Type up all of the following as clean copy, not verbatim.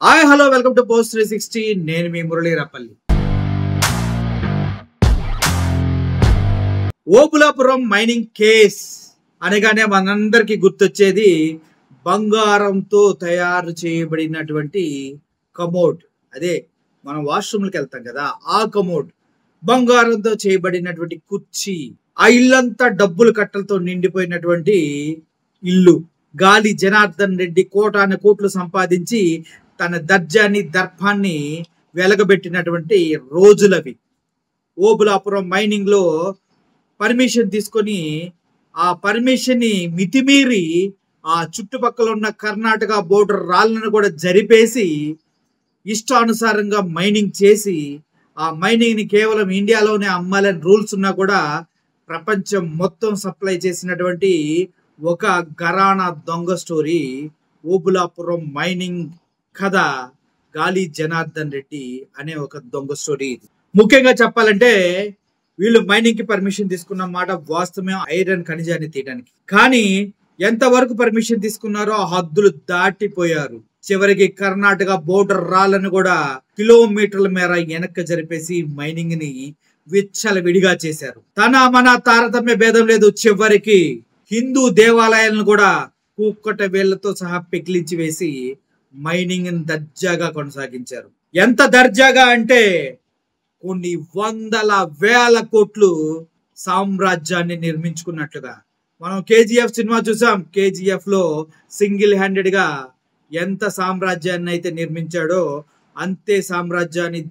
Hi hello welcome to post 360. నేను మీ Murali రపల్లి. Obulapuram mining case అనగానే మనందరికి గుర్తొచ్చేది బంగారంతో తయారు చేయబడినటువంటి కమోడ్. అదే మనం వాష్రూమ్కి వెళ్తాం కదా, ఆ కమోడ్ బంగారంతో చేయబడినటువంటి కుర్చీ, ఆ ఇల్లంతా డబ్బులు కట్టలతో నిండిపోయినటువంటి ఇల్లు. గాలి జనార్దన్ రెడ్డి కోటాను కోట్లు సంపాదించి తన దర్జాన్ని దర్పాన్ని వెలగబెట్టినటువంటి రోజులవి. ఓబులాపురం మైనింగ్ లో పర్మిషన్ తీసుకొని ఆ పర్మిషన్ ని మితిమీరి ఆ చుట్టుపక్కల ఉన్న కర్ణాటక బోర్డర్ రాళ్లను కూడా జరిపేసి ఇష్టానుసారంగా మైనింగ్ చేసి ఆ మైనింగ్ ని కేవలం ఇండియాలోనే అమ్మాలని రూల్స్ ఉన్నా కూడా ప్రపంచం మొత్తం సప్లై చేసినటువంటి ఒక ఘరానా దొంగ స్టోరీ ఓబులాపురం మైనింగ్ కథ. గాలి జనార్దన్ రెడ్డి అనే ఒక దొంగ స్టోరీ. ముఖ్యంగా చెప్పాలంటే వీళ్ళు మైనింగ్ కి పర్మిషన్ తీసుకున్న మాట వాస్తవమే, ఐరన్ ఖనిజాన్ని తీయడానికి. కానీ ఎంతవరకు పర్మిషన్ తీసుకున్నారో ఆ హద్దులు దాటిపోయారు. చివరికి కర్ణాటక బోర్డర్ రాళ్లను కూడా కిలోమీటర్ల మేర వెనక్కి జరిపేసి మైనింగ్ ని విచ్చల విడిగా చేశారు. తన మన తారతమ్య భేదం లేదు. చివరికి హిందూ దేవాలయాలను కూడా కూక్కట వేళ్లతో సహా పెకిలించి వేసి మైనింగ్ దర్జాగా కొనసాగించారు. ఎంత దర్జాగా అంటే కొన్ని వందల వేల కోట్లు సామ్రాజ్యాన్ని నిర్మించుకున్నట్లుగా. మనం కేజీఎఫ్ సినిమా చూసాం. కేజీఎఫ్ లో సింగిల్ హ్యాండెడ్ గా ఎంత సామ్రాజ్యాన్ని అయితే నిర్మించాడో అంతే సామ్రాజ్యాన్ని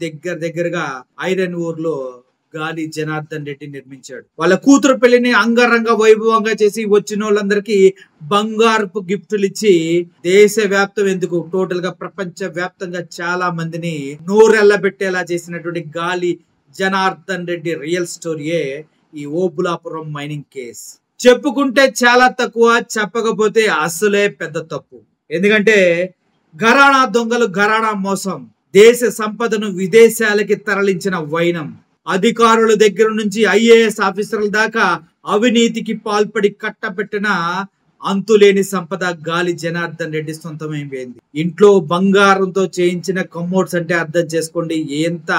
దగ్గరగా ఐరన్ ఊర్లో గాలి జనార్దన్ రెడ్డి నిర్మించాడు. వాళ్ళ కూతురు పెళ్లిని అంగరంగ వైభవంగా చేసి వచ్చిన వాళ్ళందరికీ బంగారపు గిఫ్టులు ఇచ్చి దేశ వ్యాప్తం ఎందుకు టోటల్ గా ప్రపంచ వ్యాప్తంగా చాలా మందిని నోరెళ్ళబెట్టేలా చేసినటువంటి గాలి జనార్దన్ రెడ్డి రియల్ స్టోరీయే ఈ ఓబులాపురం మైనింగ్ కేస్. చెప్పుకుంటే చాలా తక్కువ, చెప్పకపోతే అసలే పెద్ద తప్పు. ఎందుకంటే ఘరానా దొంగలు, ఘరానా మోసం, దేశ సంపదను విదేశాలకి తరలించిన వైనం, అధికారుల దగ్గర నుంచి ఐఏఎస్ ఆఫీసర్ల దాకా అవినీతికి పాల్పడి కట్టబెట్టిన అంతులేని సంపద గాలి జనార్దన్ రెడ్డి సొంతమైపోయింది. ఇంట్లో బంగారంతో చేయించిన కమోడ్స్ అంటే అర్థం చేసుకోండి ఎంత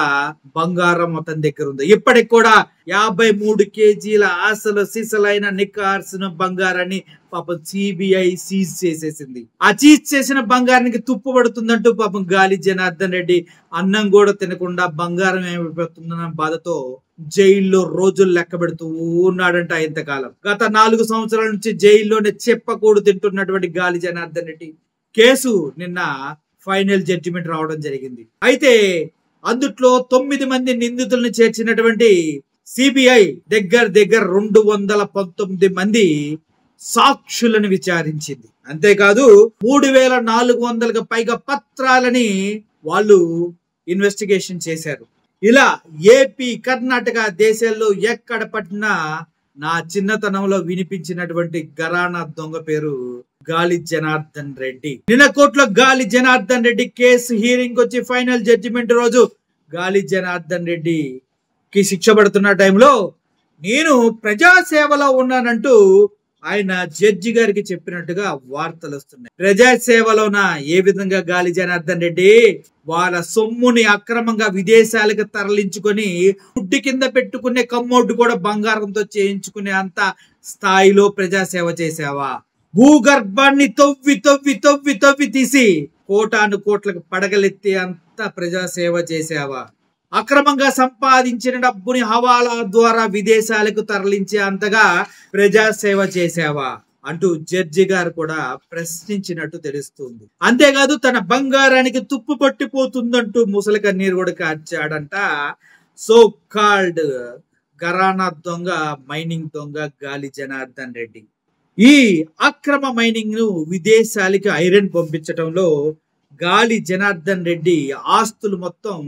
బంగారం అతని దగ్గర ఉందో. ఇప్పటికి కూడా 53 కేజీల ఆశలు సిసలైన నికార్సిన బంగారాన్ని పాపం సిబిఐ సీజ్ చేసేసింది. ఆ సీజ్ చేసిన బంగారానికి తుప్పు పడుతుందంటూ పాపం గాలి జనార్దన్ రెడ్డి అన్నం కూడా తినకుండా బంగారం ఏమైపోతుందన్న బాధతో జైల్లో రోజులు లెక్క పెడుతూ ఉన్నాడంట ఇంతకాలం. గత 4 సంవత్సరాల నుంచి జైల్లోనే చెప్పకూడు తింటున్నటువంటి గాలి జనార్దన్ రెడ్డి కేసు నిన్న ఫైనల్ జడ్జిమెంట్ రావడం జరిగింది. అయితే అందుట్లో 9 మంది నిందితులను చేర్చినటువంటి సిబిఐ దగ్గర 219 మంది సాక్షులను విచారించింది. అంతేకాదు 3400కు పైగా పత్రాలని వాళ్ళు ఇన్వెస్టిగేషన్ చేశారు. ఇలా ఏపీ, కర్ణాటక దేశాల్లో ఎక్కడ పట్టినా నా చిన్నతనంలో వినిపించినటువంటి ఘరానా దొంగ పేరు గాలి జనార్దన్ రెడ్డి. నిన్న కోర్టులో గాలి జనార్దన్ రెడ్డి కేసు హీరింగ్ వచ్చి ఫైనల్ జడ్జిమెంట్ రోజు గాలి జనార్దన్ రెడ్డికి శిక్ష పడుతున్న టైంలో నేను ప్రజాసేవలో ఉన్నానంటూ ఆయన జడ్జి గారికి చెప్పినట్టుగా వార్తలు వస్తున్నాయి. ప్రజాసేవలోన ఏ విధంగా గాలి జనార్దన్ రెడ్డి వాళ్ళ సొమ్ముని అక్రమంగా విదేశాలకు తరలించుకొని ఫుడ్ కింద పెట్టుకునే కమ్మోడ్డు కూడా బంగారంతో చేయించుకునే అంత స్థాయిలో ప్రజాసేవ చేసావా? భూగర్భాన్ని తవ్వి తీసి కోటాను కోట్లకు పడగలెత్తే అంత ప్రజాసేవ చేసావా? అక్రమంగా సంపాదించిన డబ్బుని హవాలా ద్వారా విదేశాలకు తరలించే అంతగా ప్రజాసేవ చేసావా అంటూ జడ్జి గారు కూడా ప్రశ్నించినట్టు తెలుస్తుంది. అంతేకాదు తన బంగారానికి తుప్పు పట్టిపోతుందంటూ ముసలి కన్నీరు కూడా కార్చాడంట సో కాల్డ్ ఘరానా దొంగ, మైనింగ్ దొంగ గాలి జనార్దన్ రెడ్డి. ఈ అక్రమ మైనింగ్ ను విదేశాలకి ఐరన్ పంపించడంలో గాలి జనార్దన్ రెడ్డి ఆస్తులు మొత్తం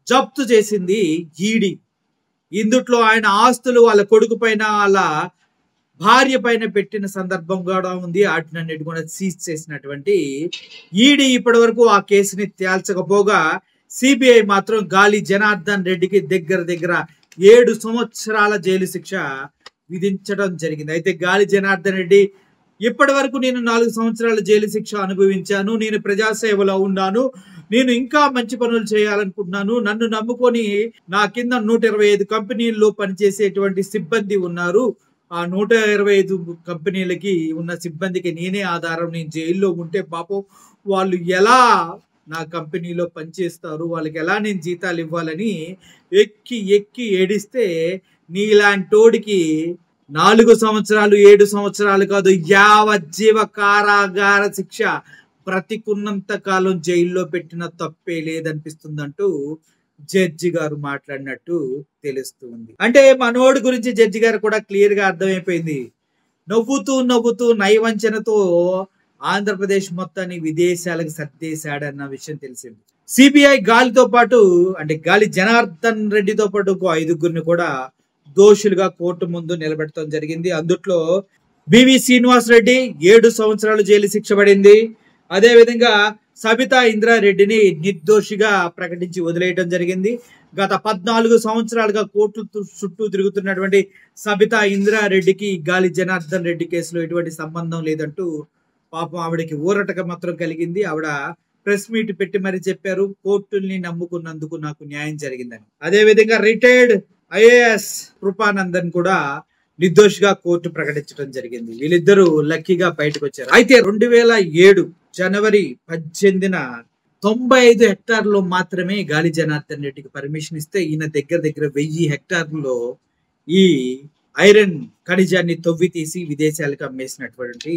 జప్తు చేసింది ఈడీ. ఇందుట్లో ఆయన ఆస్తులు వాళ్ళ కొడుకు పైన, వాళ్ళ భార్య పైన పెట్టిన సందర్భం కూడా ఉంది. వాటినన్నిటి కూడా సీజ్ చేసినటువంటి ఈడీ ఇప్పటి వరకు ఆ కేసుని తేల్చకపోగా సిబిఐ మాత్రం గాలి జనార్దన్ రెడ్డికి దగ్గర 7 సంవత్సరాల జైలు శిక్ష విధించడం జరిగింది. అయితే గాలి జనార్దన్ రెడ్డి ఇప్పటి వరకు నేను 4 సంవత్సరాల జైలు శిక్ష అనుభవించాను, నేను ప్రజాసేవలో ఉన్నాను, నేను ఇంకా మంచి పనులు చేయాలనుకుంటున్నాను. నన్ను నమ్ముకొని నా కింద 125 కంపెనీల్లో పనిచేసేటువంటి సిబ్బంది ఉన్నారు. ఆ 125 కంపెనీలకి ఉన్న సిబ్బందికి నేనే ఆధారం. నేను జైల్లో ఉంటే పాపం వాళ్ళు ఎలా నా కంపెనీలో పనిచేస్తారు, వాళ్ళకి ఎలా నేను జీతాలు ఇవ్వాలని ఎక్కి ఎక్కి ఏడిస్తే నీలాంటోడికి 4 సంవత్సరాలు 7 సంవత్సరాలు కాదు, యావజ్జీవ కారాగార శిక్ష బ్రతికున్నంత కాలం జైల్లో పెట్టిన తప్పే లేదనిపిస్తుందంటూ జడ్జి గారు మాట్లాడినట్టు తెలుస్తుంది. అంటే మనోడి గురించి జడ్జి గారు కూడా క్లియర్ గా అర్థమైపోయింది. నవ్వుతూ నవ్వుతూ నయవంచనతో ఆంధ్రప్రదేశ్ మొత్తాన్ని విదేశాలకు సర్దేశాడన్న విషయం తెలిసింది. సిబిఐ గాలితో పాటు అంటే గాలి జనార్దన్ రెడ్డితో పాటు ఇంకో 5గురిని కూడా దోషులుగా కోర్టు ముందు నిలబెట్టడం జరిగింది. అందుట్లో బివి శ్రీనివాస్ రెడ్డి 7 సంవత్సరాలు జైలు శిక్ష పడింది. అదే విధంగా సబితా ఇంద్రారెడ్డిని నిర్దోషిగా ప్రకటించి వదిలేయడం జరిగింది. గత 14 సంవత్సరాలుగా కోర్టు చుట్టూ తిరుగుతున్నటువంటి సబితా ఇంద్రారెడ్డికి గాలి జనార్దన్ రెడ్డి కేసులో ఎటువంటి సంబంధం లేదంటూ పాపం ఆవిడకి ఊరటక మాత్రం కలిగింది. ఆవిడ ప్రెస్ మీట్ పెట్టి మరి చెప్పారు, కోర్టుల్ని నమ్ముకున్నందుకు నాకు న్యాయం జరిగిందని. అదే విధంగా రిటైర్డ్ ఐఏఎస్ కృపానందన్ కూడా నిర్దోషిగా కోర్టు ప్రకటించడం జరిగింది. వీళ్ళిద్దరూ లక్కీగా బయటకు వచ్చారు. అయితే 2007 జనవరి 18న 95 హెక్టార్లో మాత్రమే గాలి జనార్దన్ రెడ్డికి పర్మిషన్ ఇస్తే ఈయన దగ్గర 1000 హెక్టార్లలో ఈ ఐరన్ ఖనిజాన్ని తవ్వి తీసి విదేశాలకు అమ్మేసినటువంటి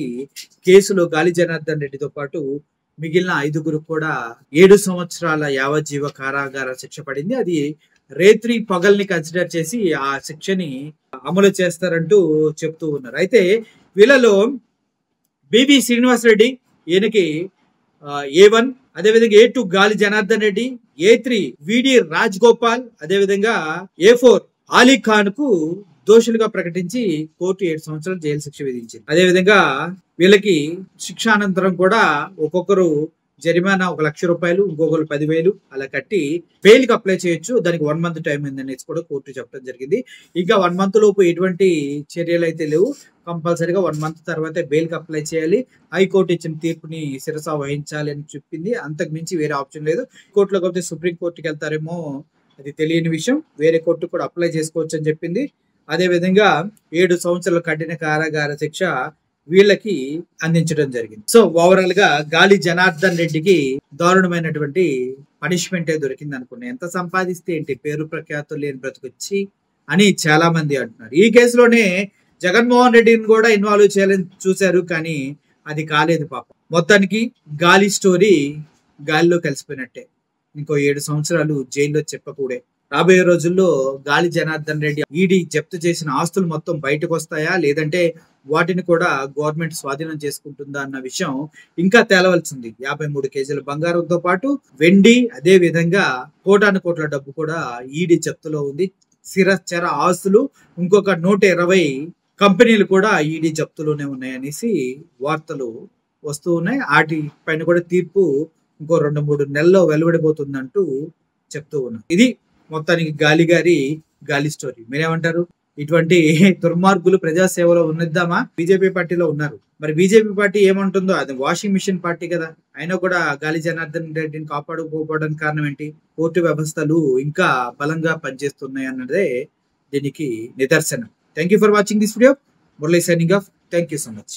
కేసులో గాలి జనార్దన్ రెడ్డితో పాటు మిగిలిన 5గురు కూడా 7 సంవత్సరాల యావజ్జీవ కారాగార శిక్ష పడింది. అది రేత్రి పగల్ని కన్సిడర్ చేసి ఆ శిక్షని అమలు చేస్తారంటూ చెప్తూ ఉన్నారు. అయితే వీళ్ళలో బివి శ్రీనివాస్ రెడ్డి ఈయనకి A1, అదేవిధంగా A2 గాలి జనార్దన్ రెడ్డి, A3 విడి రాజ్ గోపాల్, అదేవిధంగా A4 అలీ ఖాన్ కు దోషులుగా ప్రకటించి కోర్టు 7 సంవత్సరాలు జైలు శిక్ష విధించింది. అదేవిధంగా వీళ్ళకి శిక్షానంతరం కూడా ఒక్కొక్కరు జరిమానా 1 లక్ష రూపాయలు, ఇంకొకరు 10,000 అలా కట్టి బెయిల్ కి అప్లై చేయొచ్చు. దానికి 1 మంత్ టైం ఉందనేసి కూడా కోర్టు చెప్పడం జరిగింది. ఇంకా 1 మంత్ లోపు ఎటువంటి చర్యలు అయితే లేవు. కంపల్సరీగా 1 మంత్ తర్వాతే బెయిల్ కి అప్లై చేయాలి. హైకోర్టు ఇచ్చిన తీర్పుని శిరస వహించాలి అని చెప్పింది. అంతకు మించి వేరే ఆప్షన్ లేదు. కోర్టులో కాకపోతే సుప్రీం కోర్టుకి వెళ్తారేమో అది తెలియని విషయం. వేరే కోర్టు కూడా అప్లై చేసుకోవచ్చు అని చెప్పింది. అదే విధంగా 7 సంవత్సరాల కఠిన కారాగార శిక్ష వీళ్ళకి అందించడం జరిగింది. సో ఓవరాల్ గా గాలి జనార్దన్ రెడ్డికి దారుణమైనటువంటి పనిష్మెంటే దొరికింది అనుకున్నా. ఎంత సంపాదిస్తే ఏంటి, పేరు ప్రఖ్యాతులు లేని బ్రతుకొచ్చి అని చాలా మంది అంటున్నారు. ఈ కేసులోనే జగన్మోహన్ రెడ్డిని కూడా ఇన్వాల్వ్ చేయాలని చూశారు, కానీ అది కాలేదు పాపం. మొత్తానికి గాలి స్టోరీ గాలిలో కలిసిపోయినట్టే. ఇంకో 7 సంవత్సరాలు జైల్లో చెప్పకూడే. రాబోయే రోజుల్లో గాలి జనార్దన్ రెడ్డి ఈడీ జప్తు చేసిన ఆస్తులు మొత్తం బయటకు వస్తాయా, లేదంటే వాటిని కూడా గవర్నమెంట్ స్వాధీనం చేసుకుంటుందా అన్న విషయం ఇంకా తేలవలసింది. 53 కేజీల బంగారంతో పాటు వెండి, అదే విధంగా కోటాను కోట్ల డబ్బు కూడా ఈడీ జప్తులో ఉంది. స్థిరచర ఆస్తులు ఇంకొక 120 కంపెనీలు కూడా ఈడీ జప్తులోనే ఉన్నాయనేసి వార్తలు వస్తూ ఉన్నాయి. వాటి పైన కూడా తీర్పు ఇంకో 2-3 నెలల్లో వెలువడిపోతుందంటూ చెప్తూ ఉన్నారు. ఇది మొత్తానికి గాలి స్టోరీ. మీరేమంటారు? ఇటువంటి దుర్మార్గులు ప్రజాసేవలో ఉన్నద్దామా? బీజేపీ పార్టీలో ఉన్నారు. మరి బీజేపీ పార్టీ ఏమంటుందో, అది వాషింగ్ మిషన్ పార్టీ కదా. అయినా కూడా గాలి జనార్దన్ రెడ్డిని కాపాడుకోకపోవడానికి కారణం ఏంటి? కోర్టు వ్యవస్థలు ఇంకా బలంగా పనిచేస్తున్నాయి అన్నదే దీనికి నిదర్శనం. Thank you for watching this video. Murali signing off. Thank you so much.